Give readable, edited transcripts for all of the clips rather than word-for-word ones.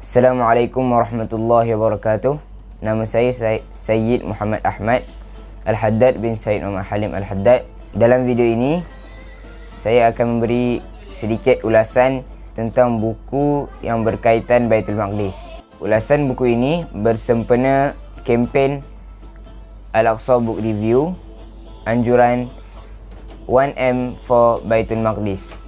Assalamualaikum warahmatullahi wabarakatuh. Nama saya Sayyid Muhammad Ahmad Al-Haddad bin Sayyid Muhammad Halim Al-Haddad. Dalam video ini, saya akan memberi sedikit ulasan tentang buku yang berkaitan Baitul Maqdis. Ulasan buku ini bersempena kempen Al-Aqsa Book Review, anjuran 1M for Baitul Maqdis.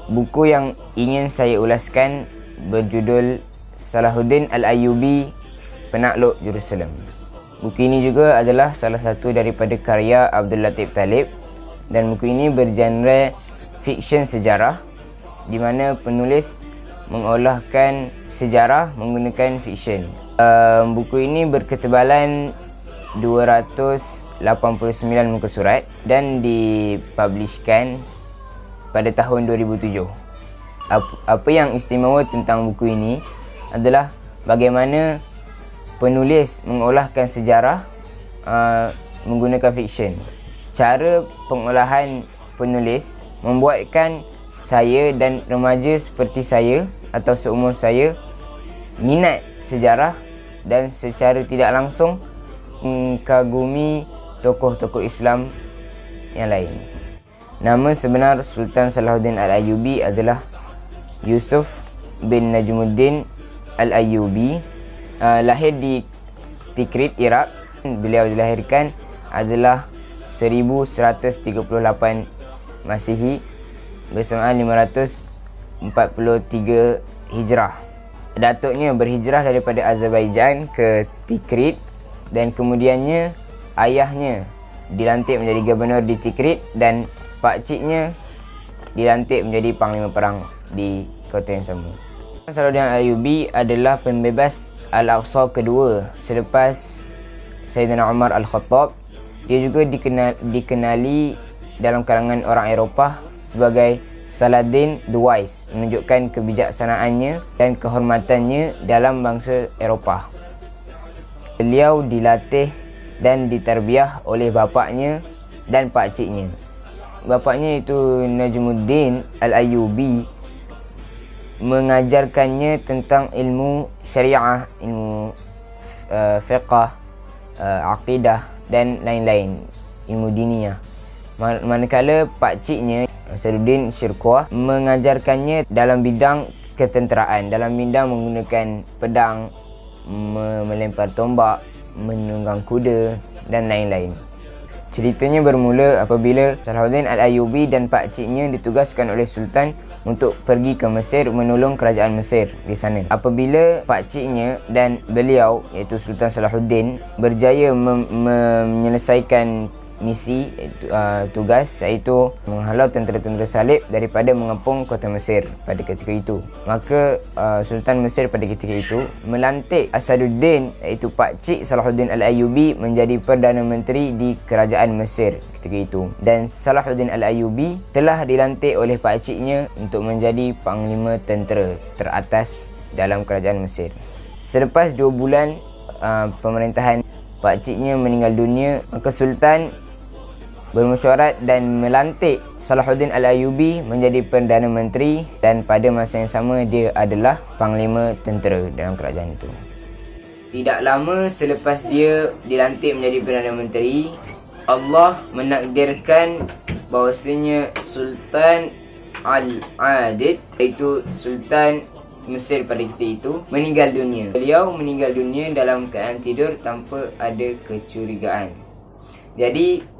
Buku yang ingin saya ulaskan berjudul Salahuddin Al-Ayyubi, Penakluk Jerusalem. Buku ini juga adalah salah satu daripada karya Abdul Latif Talib, dan buku ini bergenre fiksyen sejarah di mana penulis mengolahkan sejarah menggunakan fiksyen. Buku ini berketebalan 289 muka surat dan dipublishkan pada tahun 2007. Apa yang istimewa tentang buku ini adalah bagaimana penulis mengolahkan sejarah menggunakan fiksyen. Cara pengolahan penulis membuatkan saya dan remaja seperti saya atau seumur saya minat sejarah dan secara tidak langsung mengagumi tokoh-tokoh Islam yang lain. Nama sebenar Sultan Salahuddin Al-Ayyubi adalah Yusuf bin Najmuddin Al-Ayyubi. Lahir di Tikrit, Iraq. Beliau dilahirkan adalah 1138 Masihi bersamaan 543 Hijrah. Datuknya berhijrah daripada Azerbaijan ke Tikrit dan kemudiannya ayahnya dilantik menjadi gubernur di Tikrit dan pakciknya dilantik menjadi panglima perang di kota yang sama. Salahuddin Al-Ayyubi adalah pembebas Al-Aqsa kedua selepas Sayyidina Umar Al-Khattab. Dia juga dikenali dalam kalangan orang Eropah sebagai Saladin the Wise, menunjukkan kebijaksanaannya dan kehormatannya dalam bangsa Eropah. Beliau dilatih dan ditarbiah oleh bapaknya dan pakciknya. Bapaknya itu Najmuddin Al-Ayyubi mengajarkannya tentang ilmu syariah, ilmu fiqh, aqidah dan lain-lain, ilmu diniyah. Manakala pakciknya Saduddin Syirkuh mengajarkannya dalam bidang ketenteraan, dalam bidang menggunakan pedang, melempar tombak, menunggang kuda dan lain-lain. Ceritanya bermula apabila Salahuddin Al-Ayyubi dan pakciknya ditugaskan oleh Sultan untuk pergi ke Mesir menolong kerajaan Mesir di sana. Apabila pakciknya dan beliau, iaitu Sultan Salahuddin, berjaya menyelesaikan misi, tugas, iaitu menghalau tentera-tentera salib daripada mengepung kota Mesir pada ketika itu, maka Sultan Mesir pada ketika itu melantik Asaduddin, iaitu pakcik Salahuddin Al-Ayyubi, menjadi Perdana Menteri di kerajaan Mesir ketika itu, dan Salahuddin Al-Ayyubi telah dilantik oleh pakciknya untuk menjadi panglima tentera teratas dalam kerajaan Mesir. Selepas 2 bulan pemerintahan pakciknya meninggal dunia, maka Sultan bermesyuarat dan melantik Salahuddin Al-Ayyubi menjadi Perdana Menteri, dan pada masa yang sama dia adalah panglima tentera dalam kerajaan itu. Tidak lama selepas dia dilantik menjadi Perdana Menteri, Allah menakdirkan bahawasanya Sultan Al-Adid, iaitu Sultan Mesir pada ketika itu, meninggal dunia. Beliau meninggal dunia dalam keadaan tidur tanpa ada kecurigaan. Jadi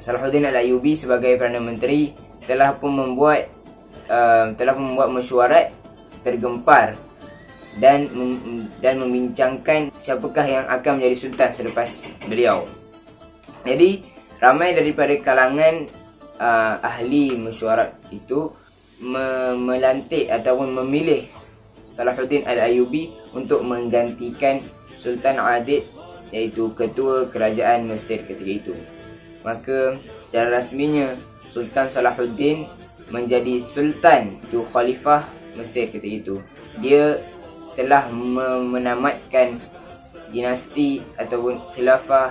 Salahuddin Al-Ayyubi sebagai Perdana Menteri telah pun membuat mesyuarat tergempar dan membincangkan siapakah yang akan menjadi sultan selepas beliau. Jadi ramai daripada kalangan ahli mesyuarat itu melantik ataupun memilih Salahuddin Al-Ayyubi untuk menggantikan Sultan Adid, iaitu ketua kerajaan Mesir ketika itu. Maka secara rasminya Sultan Salahuddin menjadi sultan, itu khalifah Mesir ketika itu. Dia telah menamatkan dinasti ataupun khilafah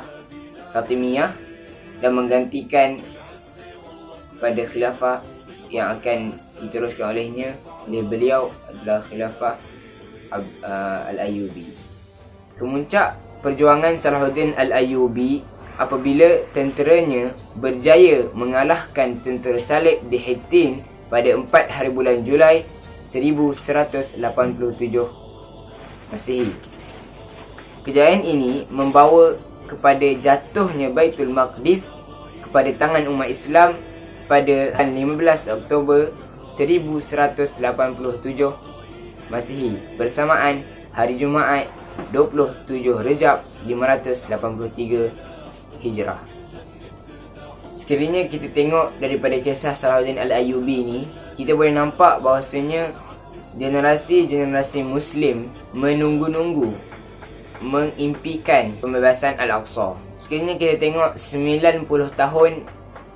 Fatimiyah dan menggantikan pada khilafah yang akan diteruskan olehnya, oleh beliau adalah Khilafah Al-Ayyubi. Kemuncak perjuangan Salahuddin Al-Ayyubi apabila tenteranya berjaya mengalahkan tentera Salib di Hittin pada 4 hari bulan Julai 1187 Masihi. Kejayaan ini membawa kepada jatuhnya Baitul Maqdis kepada tangan umat Islam pada 15 Oktober 1187 Masihi bersamaan hari Jumaat 27 Rejab 583 Hijrah. Sekiranya kita tengok daripada kisah Salahuddin Al-Ayyubi ni, kita boleh nampak bahawasanya generasi-generasi Muslim menunggu-nunggu mengimpikan pembebasan Al-Aqsa. Sekiranya kita tengok 90 tahun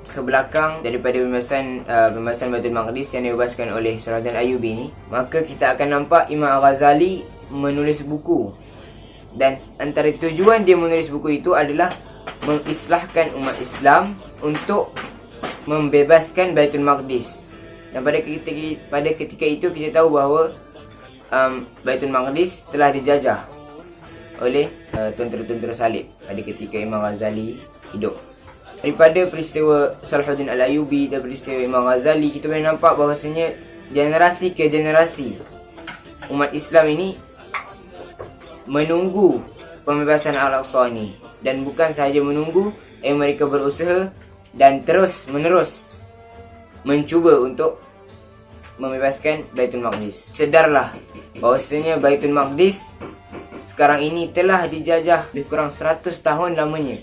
ke belakang daripada pembebasan Baitul Maqdis yang dibebaskan oleh Salahuddin Al-Ayyubi ni, maka kita akan nampak Imam Al-Ghazali menulis buku. Dan antara tujuan dia menulis buku itu adalah mengislahkan umat Islam untuk membebaskan Baitul Maqdis. Dan pada ketika itu kita tahu bahawa Baitul Maqdis telah dijajah oleh tentera-tentera Salib pada ketika Imam Ghazali hidup. Daripada peristiwa Salahuddin Al-Ayyubi dan peristiwa Imam Ghazali, kita boleh nampak bahawasanya generasi ke generasi umat Islam ini menunggu pembebasan Al-Aqsa ni. Dan bukan sahaja menunggu, mereka berusaha dan terus menerus mencuba untuk membebaskan Baitul Maqdis. Sedarlah bahawasanya Baitul Maqdis sekarang ini telah dijajah lebih kurang 100 tahun lamanya,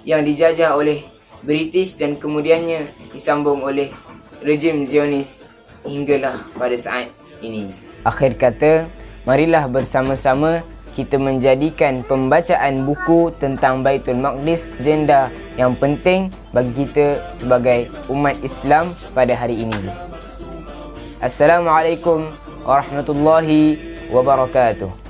yang dijajah oleh British dan kemudiannya disambung oleh rejim Zionis hinggalah pada saat ini. Akhir kata, marilah bersama-sama kita menjadikan pembacaan buku tentang Baitul Maqdis agenda yang penting bagi kita sebagai umat Islam pada hari ini. Assalamualaikum warahmatullahi wabarakatuh.